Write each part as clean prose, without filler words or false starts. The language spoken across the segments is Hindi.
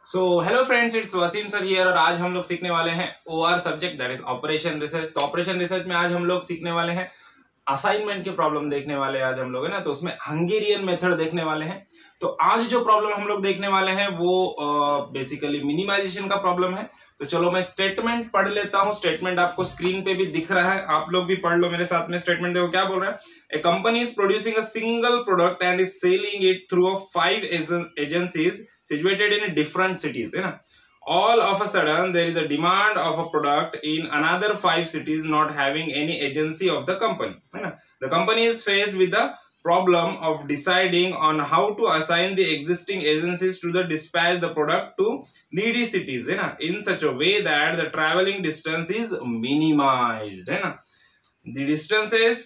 So hello friends, it's Waseem sir here और आज हम लोग सीखने वाले हैं OR subject that is operation research. तो ऑपरेशन रिसर्च में आज हम लोग सीखने वाले हैं असाइनमेंट के प्रॉब्लम देखने वाले हैं आज हम लोग, है ना। तो उसमें हंगेरियन मेथड देखने वाले हैं। तो आज जो प्रॉब्लम हम लोग देखने वाले हैं वो बेसिकली मिनिमाइजेशन का प्रॉब्लम है। तो चलो मैं स्टेटमेंट पढ़ लेता हूँ। स्टेटमेंट आपको स्क्रीन पे भी दिख रहा है, आप लोग भी पढ़ लो मेरे साथ में। स्टेटमेंट देखो क्या बोल रहा है। A company is producing a single product and is selling it through 5 agencies situated in different cities, है ना। All of a sudden there is a demand of a product in another 5 cities not having any agency of the company, है ना। The company is faced with the problem of deciding on how to assign the existing agencies to the dispatch the product to needy cities, है ना, in such a way that the traveling distance is minimized, है ना। The distances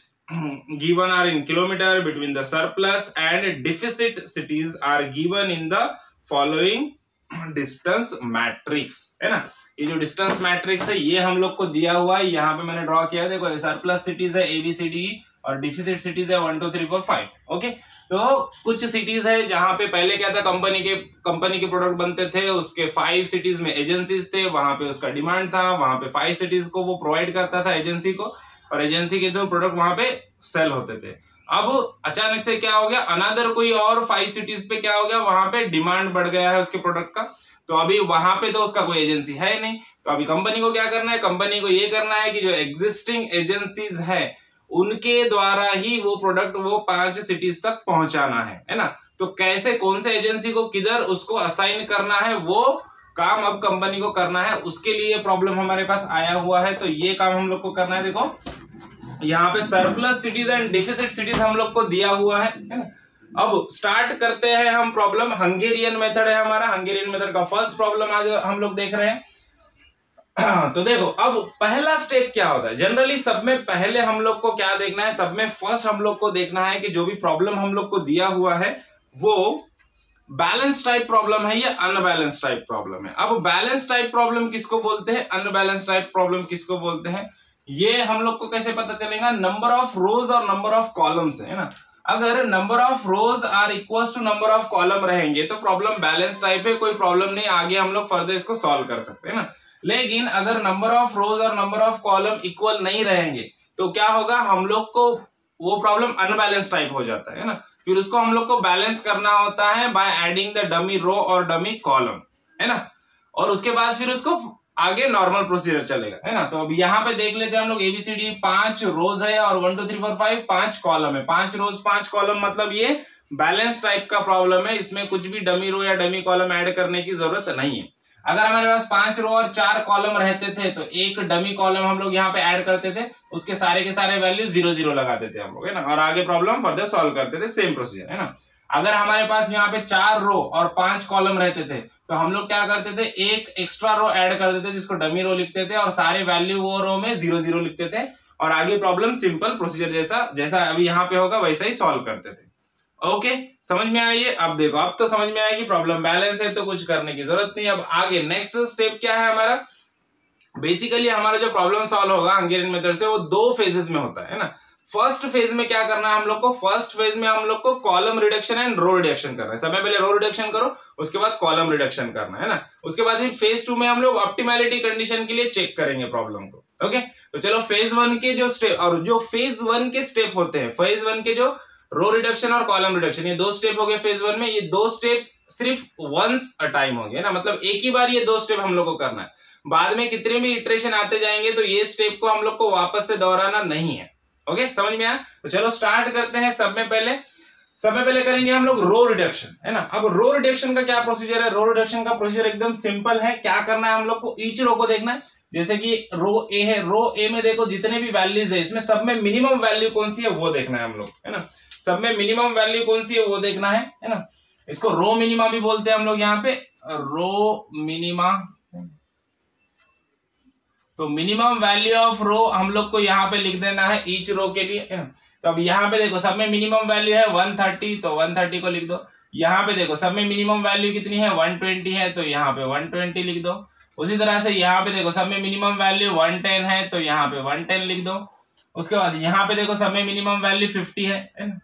given are in kilometer between the surplus and deficit cities are given in the following distance matrix, है ना। ये जो डिस्टेंस मैट्रिक्स है ये हम लोग को दिया हुआ है, यहाँ पे मैंने ड्रॉ किया है। देखो सरप्लस सिटीज है ABCD और डिफिसिट सिटीज है 1 2 3 4 5। ओके, तो कुछ सिटीज है जहां पे पहले क्या था, कंपनी के प्रोडक्ट बनते थे, उसके 5 सिटीज में एजेंसीज थे, वहां पे उसका डिमांड था, वहां पे 5 सिटीज को वो प्रोवाइड करता था एजेंसी को, और एजेंसी के जो प्रोडक्ट वहां पे सेल होते थे। अब अचानक से क्या हो गया, अनदर कोई और 5 सिटीज पे क्या हो गया, वहां पे डिमांड बढ़ गया है उसके प्रोडक्ट का। तो अभी वहां पे तो उसका कोई एजेंसी है नहीं। तो अभी कंपनी को क्या करना है, कंपनी को ये करना है कि जो एग्जिस्टिंग एजेंसीज है उनके द्वारा ही वो प्रोडक्ट वो 5 सिटीज तक पहुंचाना है ना। तो कैसे, कौन से एजेंसी को किधर उसको असाइन करना है, वो काम अब कंपनी को करना है। उसके लिए प्रॉब्लम हमारे पास आया हुआ है। तो ये काम हम लोग को करना है। देखो यहाँ पे surplus cities and deficit cities हम लोग को दिया हुआ है ना। अब स्टार्ट करते हैं हम प्रॉब्लम। हंगेरियन मेथड है हमारा। हंगेरियन मेथड का फर्स्ट प्रॉब्लम आज हम लोग देख रहे हैं। तो देखो अब पहला स्टेप क्या होता है। जनरली सब में पहले हम लोग को क्या देखना है, सब में फर्स्ट हम लोग को देखना है कि जो भी प्रॉब्लम हम लोग को दिया हुआ है वो बैलेंस टाइप प्रॉब्लम है या अनबैलेंस टाइप प्रॉब्लम है। अब बैलेंस टाइप प्रॉब्लम किसको बोलते हैं, अनबैलेंस टाइप प्रॉब्लम किसको बोलते हैं, ये हम लोग को कैसे पता चलेगा। नंबर ऑफ रोज और नंबर ऑफ कॉलम्स है ना। अगर number of rows are equal to number of column रहेंगे तो प्रॉब्लम बैलेंस टाइप है, कोई प्रॉब्लम नहीं, आगे हम लोग फर्दर इसको सॉल्व कर सकते हैं ना। लेकिन अगर नंबर ऑफ रोज और नंबर ऑफ कॉलम इक्वल नहीं रहेंगे तो क्या होगा, हम लोग को वो प्रॉब्लम अनबैलेंस टाइप हो जाता है ना। फिर उसको हम लोग को बैलेंस करना होता है बाय एडिंग द डमी रो और डमी कॉलम, है ना। और उसके बाद फिर उसको आगे नॉर्मल प्रोसीजर चलेगा, है ना। तो अब यहाँ पे देख लेते हैं हम लोग ABCD 5 रोज है और 1 2 3 4 5 5 कॉलम है। 5 रोज 5 कॉलम मतलब ये बैलेंस टाइप का प्रॉब्लम है। इसमें कुछ भी डमी रो या डमी कॉलम ऐड करने की जरूरत नहीं है। अगर हमारे पास 5 रो और 4 कॉलम रहते थे तो एक डमी कॉलम हम लोग यहाँ पे ऐड करते थे, उसके सारे के सारे वैल्यू 0 0 लगाते थे हम लोग, है ना, और आगे प्रॉब्लम फर्दर सॉल्व करते थे, सेम प्रोसीजर, है ना। अगर हमारे पास यहाँ पे 4 रो और 5 कॉलम रहते थे तो हम लोग क्या करते थे, एक एक्स्ट्रा रो ऐड कर देते जिसको डमी रो लिखते थे और सारे वैल्यू वो रो में 0 0 लिखते थे और आगे प्रॉब्लम सिंपल प्रोसीजर जैसा अभी यहाँ पे होगा वैसा ही सॉल्व करते थे। ओके, समझ में आई है। अब देखो, अब तो समझ में आएगी प्रॉब्लम बैलेंस है तो कुछ करने की जरूरत नहीं। अब आगे नेक्स्ट स्टेप क्या है हमारा। बेसिकली हमारा जो प्रॉब्लम सॉल्व होगा हंगेरियन मेथड से वो 2 फेजेस में होता है ना। फर्स्ट फेज में क्या करना है हम लोग को, फर्स्ट फेज में हम लोग को column reduction and row reduction करना है। सबसे पहले रो रिडक्शन करो, उसके बाद कॉलम रिडक्शन करना है ना। उसके बाद फिर फेज 2 में हम लोग ऑप्टिमैलिटी कंडीशन के लिए चेक करेंगे प्रॉब्लम को। ओके, तो चलो फेज 1 के जो स्टेप और जो फेज 1 के स्टेप होते हैं, फेज 1 के जो रो रिडक्शन और कॉलम रिडक्शन, ये 2 स्टेप हो गए फेज 1 में। ये 2 स्टेप सिर्फ वंस अ टाइम हो गए ना, मतलब एक ही बार ये 2 स्टेप हम लोग को करना है। बाद में कितने भी इटरेशन आते जाएंगे तो ये स्टेप को हम लोग को वापस से दोहराना नहीं है। ओके, समझ में आया। तो चलो स्टार्ट करते हैं। सब में पहले करेंगे हम लोग रो रिडक्शन, है ना। अब रो रिडक्शन का क्या प्रोसीजर है, रो रिडक्शन का प्रोसीजर एकदम सिंपल है। क्या करना है हम लोग को, ईच रो को देखना है। जैसे कि रो ए है, रो ए में देखो जितने भी वैल्यूज है इसमें सब में मिनिमम वैल्यू कौन सी है वो देखना है हम लोग, है ना। सब में मिनिमम वैल्यू कौन सी है वो देखना है ना। इसको रो मिनिमा भी बोलते हैं हम लोग यहाँ पे, रो मिनिमा। तो मिनिमम वैल्यू ऑफ रो हम लोग को यहाँ पे लिख देना है ईच रो के लिए। तो अब यहाँ पे देखो सब में मिनिमम वैल्यू है 130, तो 130 को लिख दो। यहाँ पे देखो सब में मिनिमम वैल्यू कितनी है 120 है, तो यहाँ पे 120 लिख दो। उसी तरह से यहाँ पे देखो सब में मिनिमम वैल्यू 110 है, तो यहाँ पे 110 लिख दो। उसके बाद यहाँ पे देखो सब में मिनिमम वैल्यू 50 है ना।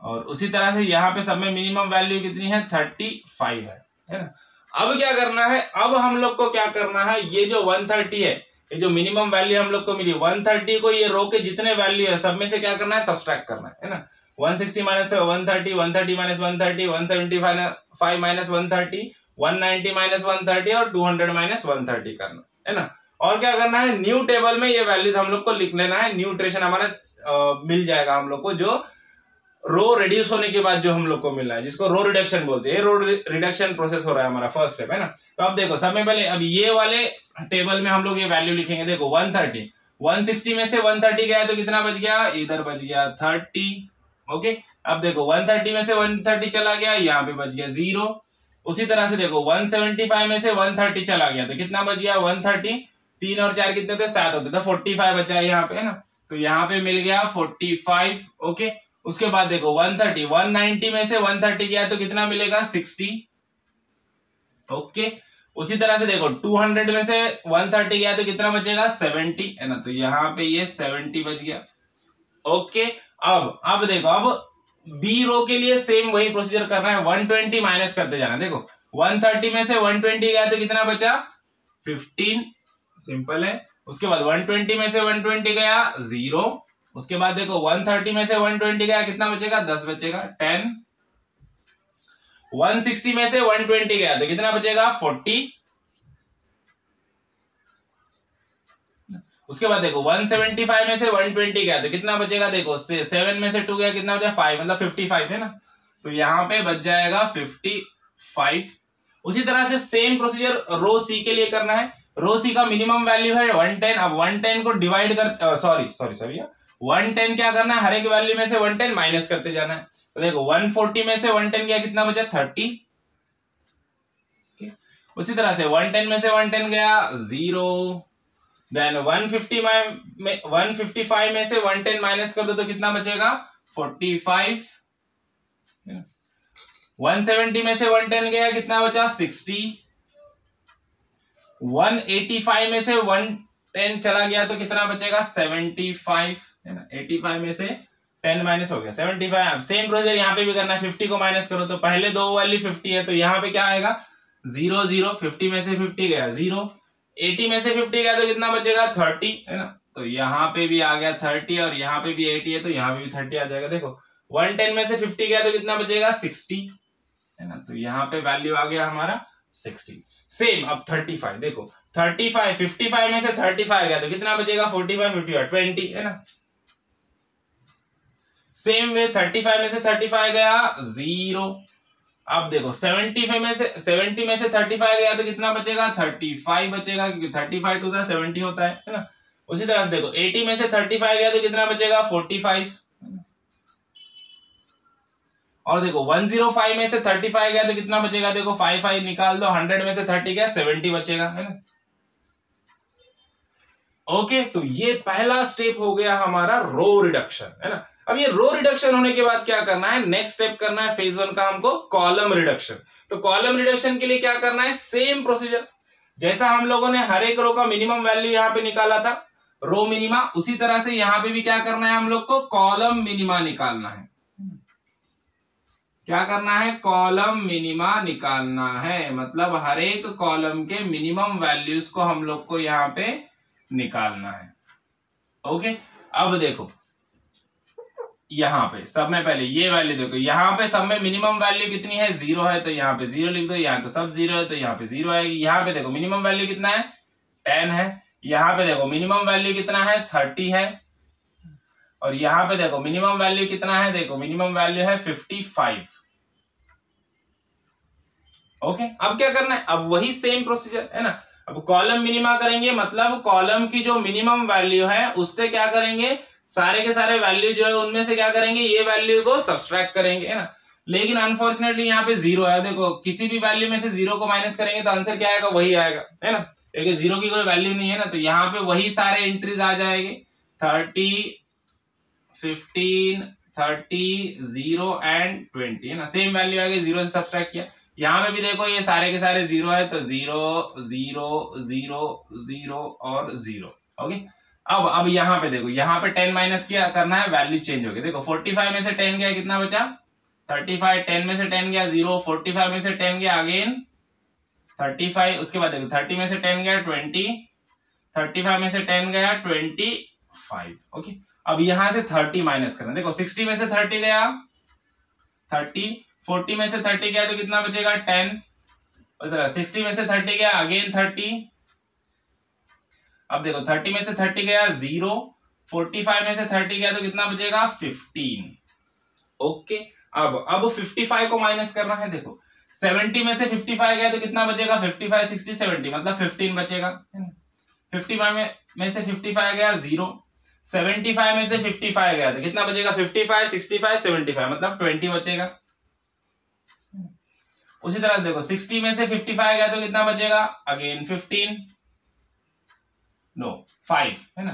और उसी तरह से यहाँ पे सब में मिनिमम वैल्यू कितनी है 35 है है ना। अब क्या करना है, अब हम लोग को क्या करना है, ये जो 130 है, ये जो मिनिमम वैल्यू हम लोग को मिली 130 को ये रो के जितने वैल्यू है सब में से क्या करना है, सब्सट्रैक्ट करना है ना। 160 माइनस 130, 130 माइनस 130, 175 माइनस 130, 190 माइनस 130 और 200 माइनस 130 करना है ना। और क्या करना है, न्यू टेबल में ये वैल्यूज हम लोग को लिख लेना है। न्यू इटरेशन हमारा मिल जाएगा हम लोग को, जो रो रिड्यूस होने के बाद जो हम लोग को मिलना है, जिसको रो रिडक्शन बोलते हैं। रो रिडक्शन प्रोसेस हो रहा है हमारा फर्स्ट स्टेप, है ना। तो अब देखो सब में पहले अब ये वाले टेबल में हम लोग ये वैल्यू लिखेंगे। देखो 130, 160 में से 130 गया तो कितना बच गया, इधर बच गया 30। ओके, अब देखो 130 में से 130 चला गया, यहाँ पे बच गया 0। उसी तरह से देखो 175 में से 130 चला गया तो कितना बच गया 130, 3 और 4 कितने थे, 7 होते थे, 45 बचा है यहाँ पे, है ना। तो यहाँ पे मिल गया 45। ओके, उसके बाद देखो 130, 190 में से 130 गया तो कितना मिलेगा 60। ओके, उसी तरह से देखो 200 में से 130 गया तो कितना बचेगा 70, है ना। तो यहाँ पे ये 70 बच गया। ओके, अब देखो, अब बी रो के लिए सेम वही प्रोसीजर करना है, 120 माइनस करते जाना। देखो 130 में से 120 गया तो कितना बचा 15, सिंपल है। उसके बाद 120 में से 120 गया 0। उसके बाद देखो 130 में से 120 गया कितना बचेगा 10 बचेगा 10। 160 में से 120 गया तो कितना बचेगा 40। उसके बाद देखो 175 में से 120 गया तो कितना बचेगा, देखो 7 में से 2 गया कितना बचा 5, मतलब 55, है ना। तो यहाँ पे बच जाएगा 55। उसी तरह से सेम प्रोसीजर रो सी के लिए करना है। रो सी का मिनिमम वैल्यू है 110। अब 110 को डिवाइड कर, सॉरी 110 क्या करना है, हर एक वैल्यू में से 110 माइनस करते जाना है। तो देखो 140 में से 110 गया कितना बचा 30। उसी तरह से 110 में से 110 गया 0। देन 155 में से 110 माइनस कर दो तो कितना बचेगा 45। 170 में से 110 गया कितना बचा 60। 185 में से 110 चला गया तो कितना बचेगा 75, है ना। 85 में से 10 माइनस हो गया 75। सेम प्रोसीजर यहाँ पे भी करना है, 50 को माइनस करो तो पहले दो वाली 50 है तो यहाँ पे क्या आएगा 0 0। 50 में से 50 गया 0। 80 में से 50 गया तो कितना बचेगा 30, है ना। तो यहाँ पे भी आ गया 30 और यहाँ पे भी 80 है तो यहाँ पे भी 30 आ जाएगा। देखो 110 में से 50 गया तो कितना बचेगा 60, है ना। तो यहाँ पे वैल्यू आ गया हमारा 60। सेम अब 35, देखो 35, 55 में से 35 गया तो कितना बचेगा 45, 55, 20, है ना। सेम वे 35 में से 35 गया 0। अब देखो 70 में से 35 गया तो कितना बचेगा 35 बचेगा, क्योंकि 35 टू 70 होता है ना। उसी तरह से देखो 80 में से 35 गया तो कितना बचेगा 45। और देखो 105 में से 35 गया तो कितना बचेगा, देखो 5 निकाल दो, 100 में से 30 गया 70 बचेगा, है ना। ओके, तो ये पहला स्टेप हो गया हमारा रो रिडक्शन, है ना। अब ये रो रिडक्शन होने के बाद क्या करना है, नेक्स्ट स्टेप करना है फेज 1 का हमको कॉलम रिडक्शन। तो कॉलम रिडक्शन के लिए क्या करना है, सेम प्रोसीजर जैसा हम लोगों ने हर एक रो का मिनिमम वैल्यू यहाँ पे निकाला था रो मिनिमा, उसी तरह से यहाँ पे भी क्या करना है हम लोग को कॉलम मिनिमा निकालना है। क्या करना है, कॉलम मिनिमा निकालना है, मतलब हर एक कॉलम के मिनिमम वैल्यूज को हम लोग को यहाँ पे निकालना है। ओके, अब देखो यहाँ पे सब में पहले ये वैल्यू देखो, यहाँ पे सब में मिनिमम वैल्यू कितनी है 0 है तो यहाँ पे 0 लिख दो, यहाँ तो सब 0 है तो यहाँ पे 0 आएगी। यहाँ पे देखो मिनिमम वैल्यू कितना है 10 है। यहाँ पे देखो मिनिमम वैल्यू कितना है 30 है। और यहाँ पे देखो मिनिमम वैल्यू कितना है, देखो मिनिमम वैल्यू है 55। ओके, अब क्या करना है, अब वही सेम प्रोसीजर है ना। अब कॉलम मिनिमा करेंगे, मतलब कॉलम की जो मिनिमम वैल्यू है उससे क्या करेंगे, सारे के सारे वैल्यू जो है उनमें से क्या करेंगे, ये वैल्यू को सब्सट्रैक्ट करेंगे, है ना। लेकिन अनफॉर्चुनेटली यहाँ पे 0 है। देखो किसी भी वैल्यू में से 0 को माइनस करेंगे तो आंसर क्या आएगा, वही आएगा, है ना। क्योंकि 0 की कोई वैल्यू नहीं है ना, तो यहाँ पे वही सारे एंट्रीज आ जाएंगे 30, 15, 30, 0 एंड 20, है ना। सेम वैल्यू आ गई, 0 से सब्सट्रैक्ट किया। यहाँ पे भी देखो ये सारे के सारे 0 है तो 0 0 0 0 और 0। ओके, अब यहाँ पे देखो, यहाँ पे 10 माइनस किया करना है, वैल्यू चेंज हो गई। देखो 45 में से 10 गया कितना बचा 35, 10 में से 10 गया 0, 45 में से 10 गया अगेन 35, उसके बाद देखो 30 में से 10 गया 20, 35 में से 10 गया 25। ओके, अब यहां से 30 माइनस करना, देखो 60 में से 30 गया 30, 40 में से 30 गया तो कितना बचेगा 10, 60 में से 30 गया अगेन 30, अब देखो 30 में से 30 गया 0, 45 में से 30 गया तो कितना बचेगा 15। ओके, अब 55 को माइनस करना है, देखो 70 में से 55 गया तो कितना बचेगा 55, 60, 70 मतलब 15 बचेगा, 55 में से 55 गया 0, 75 में से 55 गया तो कितना बचेगा 55, 65, 75 मतलब 20 बचेगा। उसी तरह देखो 60 में से 55 गया तो कितना बचेगा अगेन 15, नो 5 है ना,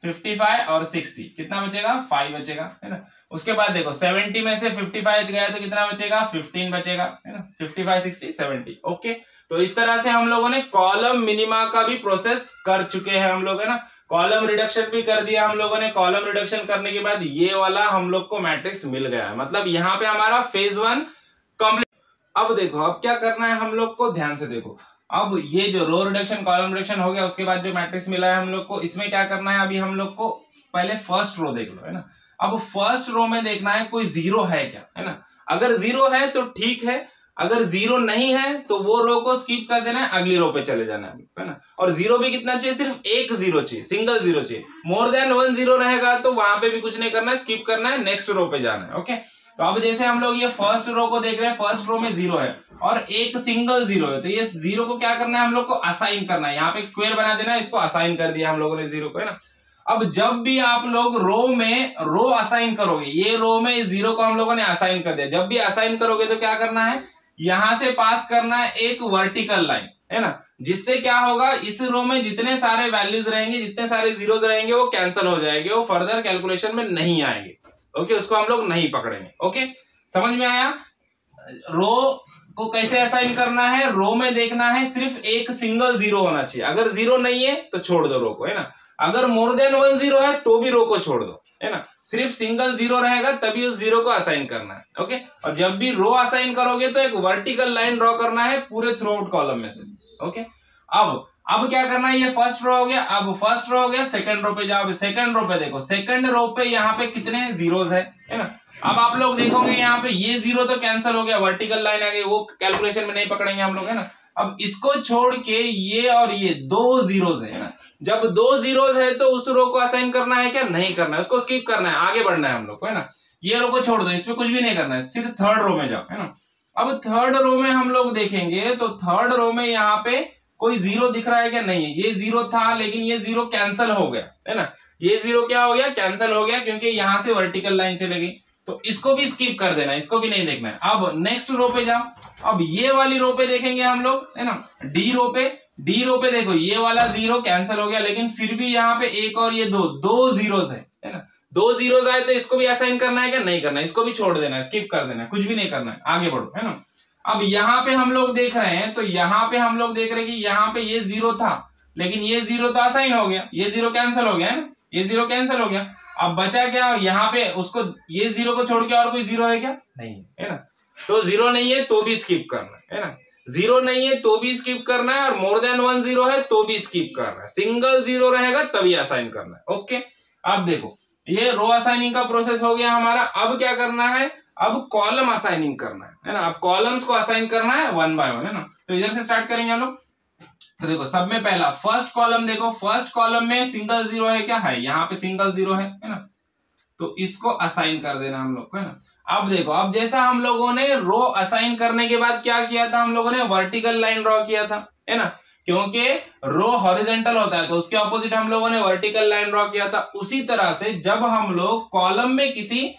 55 और 60 कितना बचेगा 5 बचेगा, है ना। उसके बाद देखो 70 में से 55 गया तो कितना बचेगा 15 बचेगा, है ना, 55, 60, 70। ओके, तो इस तरह से हम लोगों ने कॉलम मिनिमा का भी प्रोसेस कर चुके हैं हम लोग, है ना। कॉलम रिडक्शन भी कर दिया हम लोगों ने। कॉलम रिडक्शन करने के बाद ये वाला हम लोग को मैट्रिक्स मिल गया है, मतलब यहाँ पे हमारा फेज 1 कंप्लीट। अब देखो अब क्या करना है हम लोग को, ध्यान से देखो। अब ये जो रो रिडक्शन कॉलम रिडक्शन हो गया, उसके बाद जो मैट्रिक्स मिला है हम लोग को, इसमें क्या करना है अभी हम लोग को, पहले फर्स्ट रो देख लो, है ना। अब फर्स्ट रो में देखना है कोई जीरो है क्या, है ना। अगर जीरो है तो ठीक है, अगर जीरो नहीं है तो वो रो को स्किप कर देना है, अगली रो पे चले जाना है ना। और जीरो भी कितना चाहिए, सिर्फ एक जीरो चाहिए, सिंगल जीरो चाहिए। मोर देन 1 जीरो रहेगा तो वहां पे भी कुछ नहीं करना है, स्किप करना है, नेक्स्ट रो पे जाना है। ओके, तो अब जैसे हम लोग ये फर्स्ट रो को देख रहे हैं, फर्स्ट रो में जीरो है और एक सिंगल जीरो है, तो ये जीरो को क्या करना है हम लोग को असाइन करना है। यहाँ पे एक स्क्वायर बना देना है, इसको असाइन कर दिया हम लोगों ने जीरो को, है ना। अब जब भी आप लोग रो में रो असाइन करोगे, ये रो में जीरो को हम लोगों ने असाइन कर दिया, जब भी असाइन करोगे तो क्या करना है, यहां से पास करना है एक वर्टिकल लाइन, है ना। जिससे क्या होगा, इस रो में जितने सारे वैल्यूज रहेंगे, जितने सारे जीरोस रहेंगे वो कैंसिल हो जाएंगे, वो फर्दर कैलकुलेशन में नहीं आएंगे। ओके, उसको हम लोग नहीं पकड़ेंगे। ओके, समझ में आया। रो को कैसे असाइन करना है, रो में देखना है सिर्फ एक सिंगल जीरो होना चाहिए, अगर जीरो नहीं है तो छोड़ दो रो को, है ना। अगर मोर देन 1 जीरो है तो भी रो को छोड़ दो, है ना। सिर्फ सिंगल जीरो रहेगा तभी उस जीरो को असाइन करना है। ओके, और जब भी रो असाइन करोगे तो एक वर्टिकल लाइन ड्रॉ करना है पूरे थ्रू आउट कॉलम में से। ओके, अब क्या करना है, ये फर्स्ट रो हो गया। अब फर्स्ट रो हो गया, सेकंड रो पे जाओ। सेकंड रो पे देखो, सेकंड रो पे यहाँ पे कितने जीरोस है ना। अब आप लोग देखोगे यहाँ पे ये जीरो तो कैंसिल हो गया, वर्टिकल लाइन आ गई, वो कैलकुलेशन में नहीं पकड़ेंगे हम लोग, है ना। अब इसको छोड़ के ये और ये दो जीरोस है ना। जब दो जीरोस है तो उस रो को असाइन करना है क्या, नहीं करना है, उसको स्किप करना है, आगे बढ़ना है हम लोग को, है ना। ये रो को छोड़ दो, इसमें कुछ भी नहीं करना है, सिर्फ थर्ड रो में जाओ, है ना। अब थर्ड रो में हम लोग देखेंगे तो थर्ड रो में यहाँ पे कोई जीरो दिख रहा है क्या, नहीं है। ये जीरो था लेकिन ये जीरो कैंसिल हो गया, है ना। ये जीरो क्या हो गया, कैंसिल हो गया, क्योंकि यहां से वर्टिकल लाइन चली गई, तो इसको भी स्किप कर देना है, इसको भी नहीं देखना है। अब नेक्स्ट रो पे जाओ। अब ये वाली रो पे देखेंगे हम लोग, है ना, डी रो पे देखो, ये वाला जीरो कैंसिल हो गया, लेकिन फिर भी यहाँ पे एक और ये दो जीरोस है ना। दो जीरोस आए तो इसको भी असाइन करना है क्या, नहीं करना है, इसको भी छोड़ देना है, स्किप कर देना है, कुछ भी नहीं करना है, आगे बढ़ो, है ना। अब यहाँ पे हम लोग देख रहे हैं, तो यहाँ पे हम लोग देख रहे हैं कि यहाँ पे ये जीरो था, लेकिन ये जीरो तो असाइन हो गया, ये जीरो कैंसिल हो गया, है ना, ये जीरो कैंसिल हो गया। अब बचा क्या, यहाँ पे उसको, ये जीरो को छोड़ के और कोई जीरो है क्या, नहीं है ना। तो जीरो नहीं है तो भी स्किप करना है ना, जीरो नहीं है तो भी स्किप करना है, और मोर देन 1 जीरो है तो भी स्किप करना है, सिंगल जीरो रहेगा तभी असाइन करना है। ओके, अब देखो ये रो असाइनिंग का प्रोसेस हो गया हमारा। अब क्या करना है, अब कॉलम असाइनिंग करना है ना। अब कॉलम्स को असाइन करना है 1 बाय 1, है ना। तो इधर से स्टार्ट करेंगे हम लोग। तो देखो सब में पहला फर्स्ट कॉलम देखो, फर्स्ट कॉलम में सिंगल जीरो है क्या, है, यहाँ पे सिंगल जीरो है ना। तो इसको असाइन कर देना हम लोग को, है ना। अब देखो, अब जैसा हम लोगों ने रो असाइन करने के बाद क्या किया था, हम लोगों ने वर्टिकल लाइन ड्रॉ किया था, है ना, क्योंकि रो हॉरिजॉन्टल होता है तो उसके ऑपोजिट हम लोगों ने वर्टिकल लाइन ड्रॉ किया था। उसी तरह से जब हम लोग कॉलम में किसी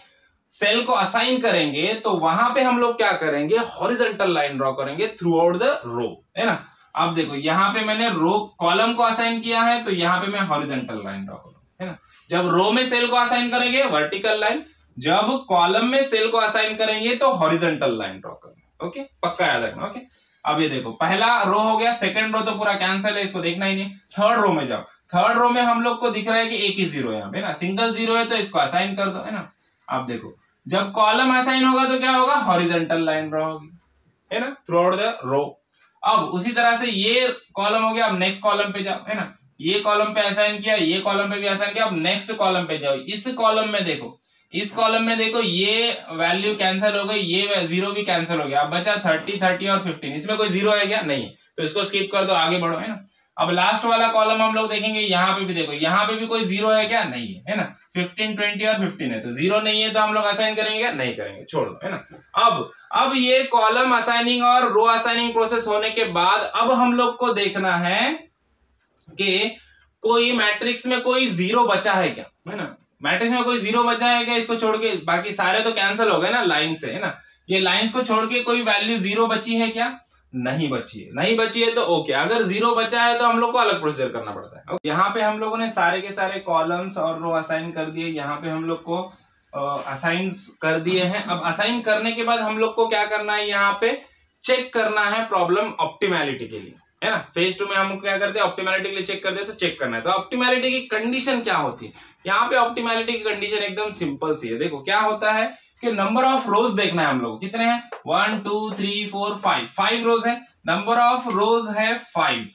सेल को असाइन करेंगे तो वहां पे हम लोग क्या करेंगे, हॉरिजॉन्टल लाइन ड्रॉ करेंगे थ्रू आउट द रो, है ना। अब देखो यहाँ पे मैंने रो कॉलम को असाइन किया है, तो यहाँ पे मैं हॉरिजॉन्टल लाइन ड्रॉ करूंगा, है ना। जब रो में सेल को असाइन करेंगे वर्टिकल लाइन, जब कॉलम में सेल को असाइन करेंगे तो हॉरिजॉन्टल लाइन ड्रॉ करना। ओके, पक्का याद रखना। ओके, अब ये देखो पहला रो हो गया, सेकंड रो तो पूरा कैंसिल है, इसको देखना ही नहीं। थर्ड रो में जाओ, थर्ड रो में हम लोग को दिख रहा है कि एक ही जीरो है यहाँ पे ना, सिंगल जीरो है तो इसको असाइन कर दो, है ना। अब देखो जब कॉलम असाइन होगा तो क्या होगा, हॉरिजॉन्टल लाइन ड्रॉ होगी, है ना, थ्रू आउट द रो। अब उसी तरह से ये कॉलम हो गया, अब नेक्स्ट कॉलम पे जाओ, है ना, ये कॉलम पे असाइन किया, ये कॉलम पे भी असाइन किया, अब नेक्स्ट कॉलम पे जाओ, इस कॉलम में देखो, इस कॉलम में देखो ये वैल्यू कैंसिल हो गई, ये जीरो भी कैंसिल हो गया, अब बचा 30, 30 और 15, इसमें कोई जीरो है क्या? नहीं, तो इसको स्किप कर दो, आगे बढ़ो, है ना। अब लास्ट वाला कॉलम हम लोग देखेंगे, यहाँ पे भी देखो, यहाँ पे भी कोई जीरो है क्या? नहीं है ना, 15, 20 और 15 है, तो जीरो नहीं है तो हम लोग असाइन करेंगे क्या? नहीं करेंगे, छोड़ दो, है ना। अब ये कॉलम असाइनिंग और रो असाइनिंग प्रोसेस होने के बाद अब हम लोग को देखना है कि कोई मैट्रिक्स में कोई जीरो बचा है क्या, है ना, मैट्रिक्स में कोई जीरो बचा है क्या, इसको छोड़ के बाकी सारे तो कैंसिल हो गए ना लाइन से, है ना, ये लाइंस को छोड़ के कोई वैल्यू जीरो बची है क्या? नहीं बची है, नहीं बची है तो ओके, अगर जीरो बचा है तो हम लोग को अलग प्रोसीजर करना पड़ता है। यहाँ पे हम लोगों ने सारे के सारे कॉलम्स और रो असाइन कर दिए, यहाँ पे हम लोग को असाइन कर दिए हैं। अब असाइन करने के बाद हम लोग को क्या करना है, यहाँ पे चेक करना है प्रॉब्लम ऑप्टिमैलिटी के लिए, है ना। फेज 2 में हम क्या करते हैं, ऑप्टिमैलिटी के लिए चेक करते हैं, तो चेक करना है। तो ऑप्टिमैलिटी की कंडीशन क्या होती है, यहाँ पे ऑप्टिमैलिटी की कंडीशन एकदम सिंपल सी है। देखो क्या होता है कि नंबर ऑफ रोज देखना है हम लोग, कितने हैं, 1 2 3 4 5 रोज है, नंबर ऑफ रोज है 5,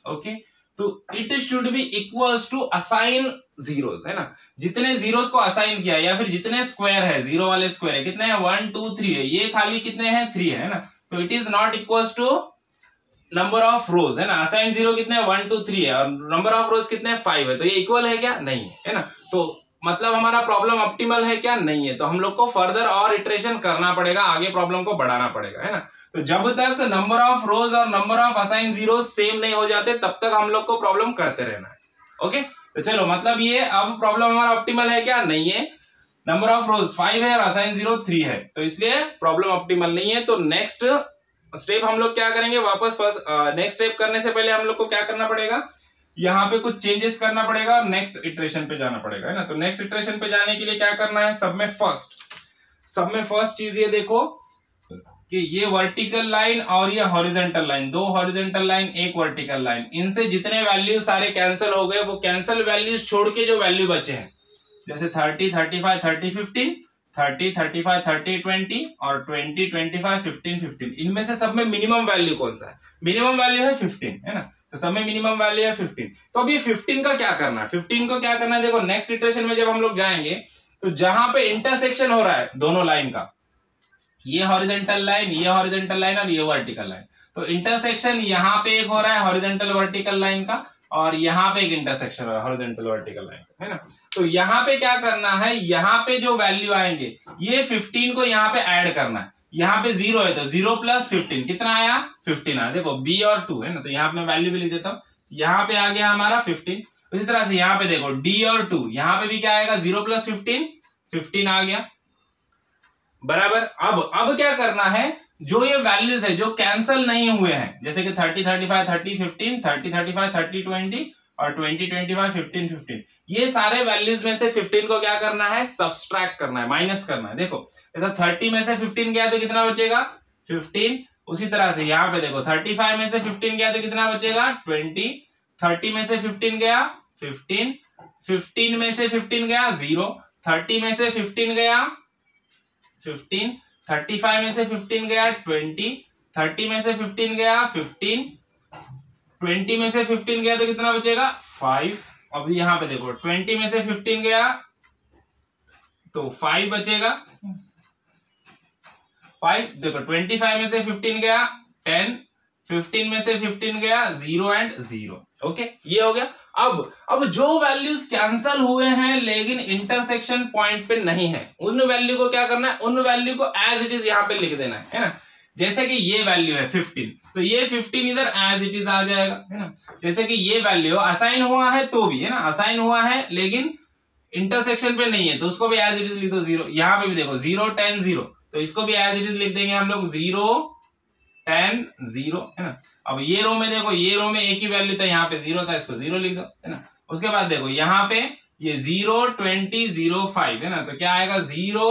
ओके। तो it should be equals to assign zeros, है ना, जितने जीरोस को असाइन किया या फिर जितने स्क्वायर है, जीरो वाले स्क्वायर है, कितने हैं, 1 2 3 है, ये खाली कितने हैं, 3 है ना, तो it is not equals to number of rows, है ना, असाइन जीरो कितने हैं, 1 2 3 है, और नंबर ऑफ रोज कितने हैं, 5 है, तो ये इक्वल है क्या, नहीं है ना। तो मतलब हमारा प्रॉब्लम ऑप्टिमल है क्या, नहीं है, तो हम लोग को फर्दर और इटरेशन करना पड़ेगा, आगे प्रॉब्लम को बढ़ाना पड़ेगा, है ना। तो जब तक नंबर ऑफ रोज और number of assign zero same नहीं हो जाते तब तक हम लोग को प्रॉब्लम करते रहना है, ओके। तो चलो, मतलब ये अब प्रॉब्लम हमारा ऑप्टिमल है क्या, नहीं है, नंबर ऑफ रोज 5 है और असाइन जीरो 3 है, तो इसलिए प्रॉब्लम ऑप्टिमल नहीं है। तो नेक्स्ट स्टेप हम लोग क्या करेंगे, वापस फर्स्ट नेक्स्ट स्टेप करने से पहले हम लोग को क्या करना पड़ेगा, यहाँ पे कुछ चेंजेस करना पड़ेगा और नेक्स्ट इटरेशन पे जाना पड़ेगा, है ना। तो नेक्स्ट इटरेशन पे जाने के लिए क्या करना है, सब में फर्स्ट चीज ये देखो कि ये वर्टिकल लाइन और ये हॉरिजॉन्टल लाइन, दो हॉरिजॉन्टल लाइन एक वर्टिकल लाइन, इनसे जितने वैल्यू सारे कैंसिल हो गए, वो कैंसिल वैल्यूज छोड़ के जो वैल्यू बचे हैं, जैसे 30 35 30 15, 30 35 30 20 और 20 25 15 15, इनमें से सब में मिनिमम वैल्यू कौन सा है, मिनिमम वैल्यू है 15, है ना, तो सब में मिनिमम वैल्यू है 15। तो अब ये 15 का क्या करना है, 15 को क्या करना है, देखो नेक्स्ट इटरेशन में जब हम लोग जाएंगे तो जहां पे इंटरसेक्शन हो रहा है दोनों लाइन का, ये हॉरिजॉन्टल लाइन, ये हॉरिजॉन्टल लाइन और ये वर्टिकल लाइन, तो इंटरसेक्शन यहाँ पे एक हो रहा है हॉरिजॉन्टल वर्टिकल लाइन का, और यहाँ पे एक इंटरसेक्शन हो रहा है हॉरिजॉन्टल वर्टिकल लाइन का, है ना। तो यहाँ पे क्या करना है, यहाँ पे जो वैल्यू आएंगे, ये 15 को यहाँ पे ऐड करना है, यहाँ पे 0 है तो 0 प्लस 15 कितना आया, 15 आया। देखो b और 2 है ना, तो यहाँ पे मैं वैल्यू भी लिख देता हूँ, यहाँ पे आ गया हमारा 15। इसी तरह से यहाँ पे देखो d और 2, यहाँ पे भी क्या आएगा, 0 प्लस 15 15 आ गया, बराबर। अब क्या करना है, जो ये वैल्यूज है जो कैंसिल नहीं हुए हैं, जैसे कि 30 35 30 15, 30 35 30 20 और 20 25 15 15, ये सारे वैल्यूज में से 15 को क्या करना है, सब्सट्रैक्ट करना है, माइनस करना है। देखो ऐसा 30 में से 15 गया तो कितना बचेगा, 15। उसी तरह से यहाँ पे देखो 35 में से 15 गया तो कितना बचेगा, 20। 30 में से 15 गया 15, 15 में से 15 गया 0, 30 में से 15 गया 15, 35 में से 15 गया 20, 30 में से 15 गया 15, 20 में से 15 गया तो कितना बचेगा 5। अब यहाँ पे देखो 20 में से 15 गया तो 5 बचेगा, 5। देखो 25 में से 15 गया 10, 15 में से 15 गया 0 एंड 0, ओके, ये हो गया। अब जो वैल्यूज कैंसल हुए हैं लेकिन इंटरसेक्शन पॉइंट पे नहीं है, उन वैल्यू को क्या करना है, उन वैल्यू को एज इट इज यहाँ पे लिख देना है ना। जैसे कि ये वैल्यू है 15, तो ये 15 इधर एज इट इज आ जाएगा, है ना। जैसे कि ये वैल्यू असाइन हुआ है तो भी, है ना, असाइन हुआ है लेकिन इंटरसेक्शन पे नहीं है तो उसको भी एज इट इज लिख दो 0। यहाँ पे भी देखो 0 10 0, तो इसको भी एज इट इज लिख देंगे हम लोग 0 10 0, है ना। अब ये रो में देखो, ये रो में एक ही वैल्यू था, यहाँ पे 0 था, इसको 0 लिख दो, है ना। उसके बाद देखो यहाँ पे ये 0 20 0 5, है ना, तो क्या आएगा 0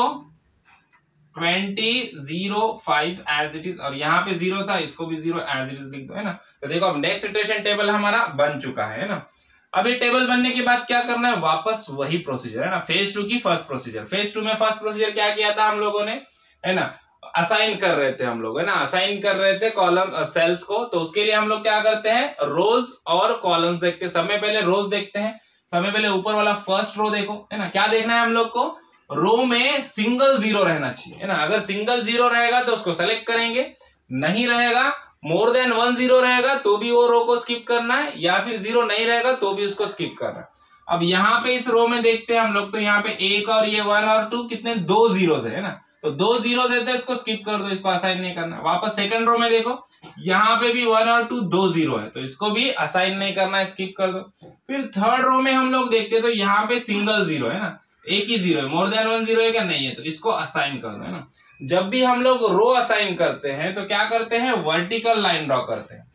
20 0 5 एज इट इज, और यहाँ पे 0 था, इसको भी 0 एज इट इज लिख दो, है ना। तो देखो अब नेक्स्ट इटरेशन टेबल हमारा बन चुका है ना। अब ये टेबल बनने के बाद क्या करना है, वापस वही प्रोसीजर, है ना, फेज 2 की फर्स्ट प्रोसीजर। फेज 2 में फर्स्ट प्रोसीजर क्या किया था हम लोगों ने, है ना, असाइन कर रहे थे हम लोग, है ना, असाइन कर रहे थे कॉलम सेल्स को। तो उसके लिए हम लोग क्या करते हैं, रोज और कॉलम्स देखते हैं। सबसे पहले रोज देखते हैं। सबसे पहले ऊपर वाला फर्स्ट रो देखो, है ना, क्या देखना है हम लोग को, रो में सिंगल जीरो रहना चाहिए, है ना। अगर सिंगल जीरो रहेगा तो उसको सेलेक्ट करेंगे, नहीं रहेगा, मोर देन 1 जीरो रहेगा तो भी वो रो को स्किप करना है, या फिर जीरो नहीं रहेगा तो भी उसको स्किप करना है। अब यहाँ पे इस रो में देखते हैं हम लोग, तो यहाँ पे एक और ये 1 और 2 कितने, 2 जीरोस है ना, तो 2 जीरोस है तो इसको स्किप कर दो, इसको असाइन नहीं करना। वापस सेकंड रो में देखो, यहाँ पे भी 1 और 2 2 जीरो है तो इसको भी असाइन नहीं करना है, स्किप कर दो। फिर थर्ड रो में हम लोग देखते हैं तो यहाँ पे सिंगल जीरो है ना, एक ही जीरो है, मोर देन 1 जीरो है क्या, नहीं है, तो इसको असाइन कर दो, है ना। जब भी हम लोग रो असाइन करते हैं तो क्या करते हैं, वर्टिकल लाइन ड्रॉ करते हैं,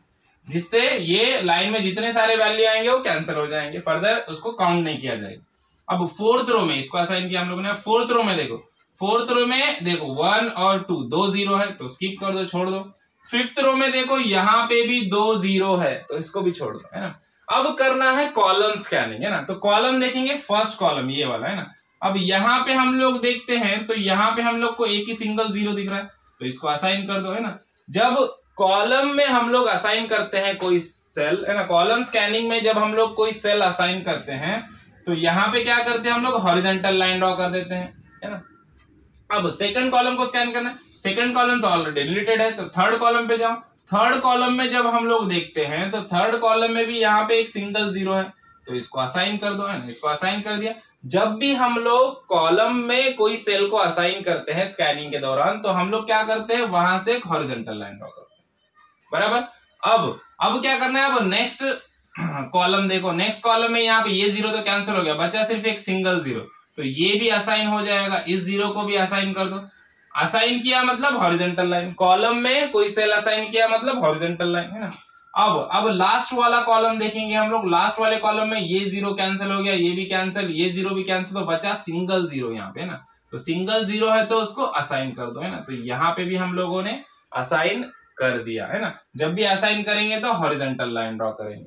जिससे ये लाइन में जितने सारे वैल्यू आएंगे वो कैंसिल हो जाएंगे, फर्दर उसको काउंट नहीं किया जाएगा। अब फोर्थ रो में इसको असाइन किया हम लोगों ने। फोर्थ रो में देखो, फोर्थ रो में देखो 1 और 2 2 जीरो है तो स्किप कर दो, छोड़ दो। फिफ्थ रो में देखो यहाँ पे भी 2 जीरो है तो इसको भी छोड़ दो, है ना। अब करना है कॉलम स्कैनिंग, है ना, तो कॉलम देखेंगे, फर्स्ट कॉलम ये वाला, है ना। अब यहाँ पे हम लोग देखते हैं तो यहाँ पे हम लोग को एक ही सिंगल जीरो दिख रहा है तो इसको असाइन कर दो, है ना। जब कॉलम में हम लोग असाइन करते हैं कोई सेल, है ना, कॉलम स्कैनिंग में जब हम लोग कोई सेल असाइन करते हैं तो यहाँ पे क्या करते हैं हम लोग, हॉरिजॉन्टल लाइन ड्रॉ कर देते हैं, है ना। अब सेकंड कॉलम को स्कैन करना है, सेकंड कॉलम तो ऑलरेडी डिलीटेड है तो थर्ड कॉलम पे जाओ। थर्ड कॉलम में जब हम लोग देखते हैं तो थर्ड कॉलम में भी यहाँ पे एक सिंगल जीरो है तो इसको असाइन कर दो, है ना, इसको असाइन कर दिया। जब भी हम लोग कॉलम में कोई सेल को असाइन करते हैं स्कैनिंग के दौरान तो हम लोग क्या करते हैं, वहां से एक हॉरिजॉन्टल लाइन ड्रॉ करते हैं, बराबर। अब क्या करना है, अब नेक्स्ट कॉलम देखो, नेक्स्ट कॉलम में यहाँ पे ये जीरो तो कैंसिल हो गया, बचा सिर्फ एक सिंगल जीरो, तो ये भी असाइन हो जाएगा, इस जीरो को भी असाइन कर दो। असाइन किया मतलब हॉरिजॉन्टल लाइन, कॉलम में कोई सेल असाइन किया मतलब हॉरिजॉन्टल लाइन, है ना। अब लास्ट वाला कॉलम देखेंगे हम लोग, लास्ट वाले कॉलम में ये जीरो कैंसिल हो गया, ये भी कैंसिल, ये जीरो भी कैंसिल, तो बचा सिंगल जीरो यहाँ पे, है ना। तो सिंगल जीरो है तो उसको असाइन कर दो, है ना। तो यहाँ पे भी हम लोगों ने असाइन कर दिया, है ना। जब भी असाइन करेंगे तो हॉरिजॉन्टल लाइन ड्रॉ करेंगे।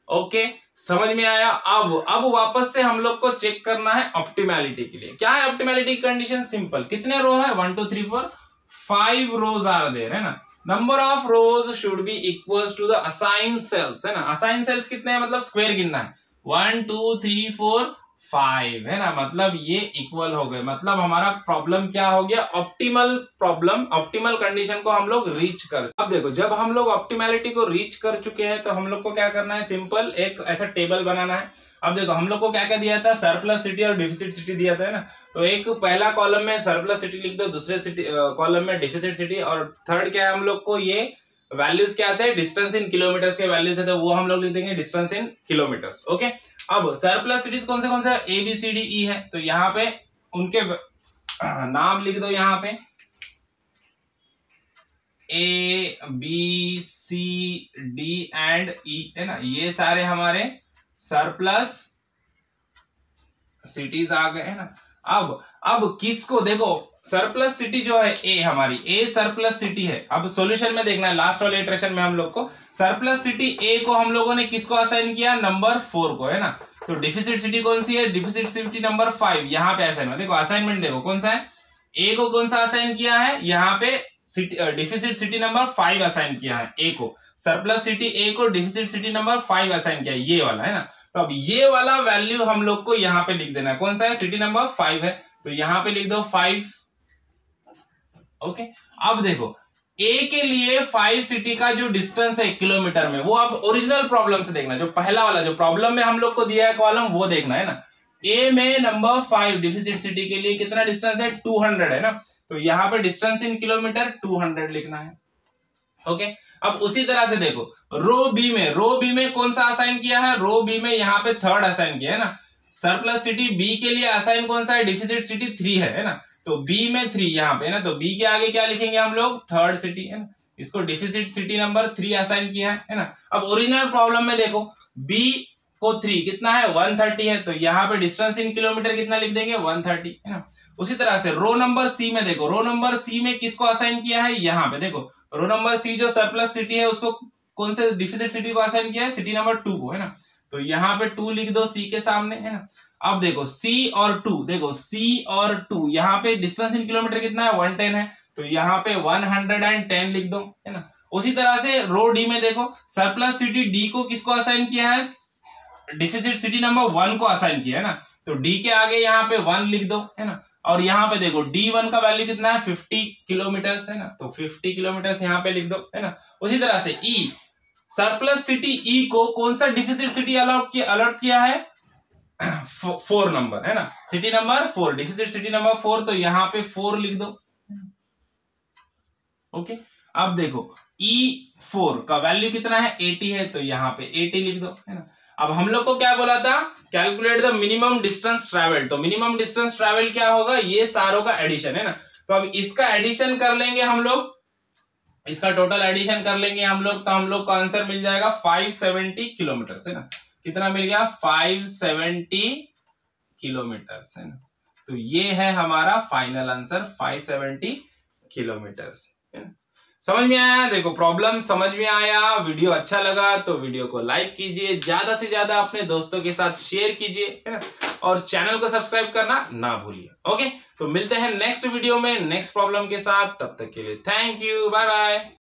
ओके, समझ में आया। अब वापस से हम लोग को चेक करना है ऑप्टिमैलिटी के लिए। क्या है ऑप्टिमैलिटी कंडीशन, सिंपल, कितने रो है, 1 2 3 4 5 रोज आर देयर, है ना। Number of rows should be equal to the assign cells, है ना। असाइन सेल्स कितने हैं, मतलब स्क्वायर गिनना है, 1 2 3 4 5, है ना, मतलब ये इक्वल हो गए, मतलब हमारा प्रॉब्लम क्या हो गया, ऑप्टिमल प्रॉब्लम, ऑप्टिमल कंडीशन को हम लोग रीच कर। अब देखो, जब हम लोग ऑप्टिमैलिटी को रीच कर चुके हैं तो हम लोग को क्या करना है, सिंपल एक ऐसा टेबल बनाना है। अब देखो हम लोग को क्या क्या दिया था, सरप्लस सिटी और डिफिसिट सिटी दिया था, है ना। तो एक पहला कॉलम में सरप्लस सिटी लिख दो, दूसरे कॉलम में डिफिसिट सिटी, और थर्ड क्या है हम लोग को, ये वैल्यूज क्या आते हैं, डिस्टेंस इन किलोमीटर्स के वैल्यू थे तो वो हम लोग लिख देंगे डिस्टेंस इन किलोमीटर्स। ओके, अब सरप्लस सिटीज कौन से ए बी सी डी ई है, तो यहाँ पे उनके नाम लिख दो, यहाँ पे A B C D and E, है ना, ये सारे हमारे सरप्लस सिटीज आ गए, है ना। अब किसको देखो, सरप्लस सिटी जो है ए, हमारी ए सरप्लस सिटी है। अब सॉल्यूशन में देखना है, लास्ट वाले इटरेशन में हम लोग को सरप्लस सिटी ए को हम लोगों ने किसको असाइन किया, नंबर 4 को, है ना। तो डिफिसिट सिटी कौन सी है, डिफिसिट सिटी नंबर 5, यहाँ पे असाइन, देखो असाइनमेंट देखो कौन सा है, ए को कौन सा असाइन किया है, यहाँ पे डिफिसिट सिटी नंबर 5 असाइन किया है ए को, सरप्लस सिटी ए को डिफिसिट सिटी नंबर 5 असाइन किया है, ये वाला, है ना। तो अब ये वाला वैल्यू हम लोग को यहाँ पे लिख देना है, कौन सा है, सिटी नंबर 5 है, तो यहाँ पे लिख दो 5। ओके, अब देखो ए के लिए 5 सिटी का जो डिस्टेंस है किलोमीटर में, वो आप ओरिजिनल प्रॉब्लम से देखना, जो पहला वाला जो प्रॉब्लम में हम लोग को दिया है कॉलम, वो देखना, है ना। ए में नंबर 5 डिफिसिट सिटी के लिए कितना डिस्टेंस है, 200, है ना। तो यहाँ पे डिस्टेंस इन किलोमीटर 200 लिखना है। ओके, अब उसी तरह से देखो रो बी में कौन सा असाइन किया है, रो बी में यहाँ पे थर्ड असाइन किया है ना। सरप्लस सिटी बी के लिए असाइन कौन सा है, डिफिसिट सिटी 3 है ना। तो बी में 3 यहाँ पे, है ना, तो बी के आगे क्या लिखेंगे हम लोग, थर्ड सिटी, है ना, इसको डिफिसिट सिटी नंबर 3 असाइन किया है ना। अब ओरिजिनल प्रॉब्लम में देखो बी को 3 कितना है, 130 है, तो यहाँ पे डिस्टेंस इन किलोमीटर कितना लिख देंगे, 130, है ना। उसी तरह से रो नंबर सी में देखो, रो नंबर सी में किसको असाइन किया है, यहाँ पे देखो रो नंबर सी जो सरप्लस सिटी है उसको कौन से डिफिसिट सिटी को असाइन किया है, सिटी नंबर 2 को, है ना। तो यहाँ पे 2 लिख दो सी के सामने, है ना। अब देखो C और 2, देखो C और 2 यहाँ पे डिस्टेंस इन किलोमीटर कितना है, 110 है, तो यहाँ पे 110 लिख दो, है ना। उसी तरह से रो डी में देखो, सरप्लस सिटी डी को किसको असाइन किया है, डिफिसिट सिटी नंबर 1 को असाइन किया है ना, तो डी के आगे यहाँ पे 1 लिख दो, है ना। और यहाँ पे देखो D1 का वैल्यू कितना है, 50 किलोमीटर, है ना, तो 50 किलोमीटर यहाँ पे लिख दो, है ना। उसी तरह से ई, सरप्लस सिटी ई को कौन सा डिफिसिट सिटी अलॉट किया है, 4 नंबर, है ना, city number 4, deficit city number 4, तो यहाँ पे 4 लिख दो। ओके, अब देखो E4 का वैल्यू कितना है, 80 है, तो यहाँ पे 80 लिख दो, है ना। अब हम लोग को क्या बोला था, calculate the minimum distance travel, तो मिनिमम डिस्टेंस ट्रेवल क्या होगा, ये सारों का एडिशन, है ना। तो अब इसका एडिशन कर लेंगे हम लोग, इसका टोटल एडिशन कर लेंगे हम लोग, तो हम लोग को आंसर मिल जाएगा 570 किलोमीटर, है ना। कितना मिल गया, 570 किलोमीटर, है ना। तो ये है हमारा फाइनल आंसर, 570 किलोमीटर, है ना। समझ में आया, देखो प्रॉब्लम समझ में आया। वीडियो अच्छा लगा तो वीडियो को लाइक कीजिए, ज्यादा से ज्यादा अपने दोस्तों के साथ शेयर कीजिए, है ना, और चैनल को सब्सक्राइब करना ना भूलिए। ओके, तो मिलते हैं नेक्स्ट वीडियो में नेक्स्ट प्रॉब्लम के साथ, तब तक के लिए थैंक यू, बाय बाय।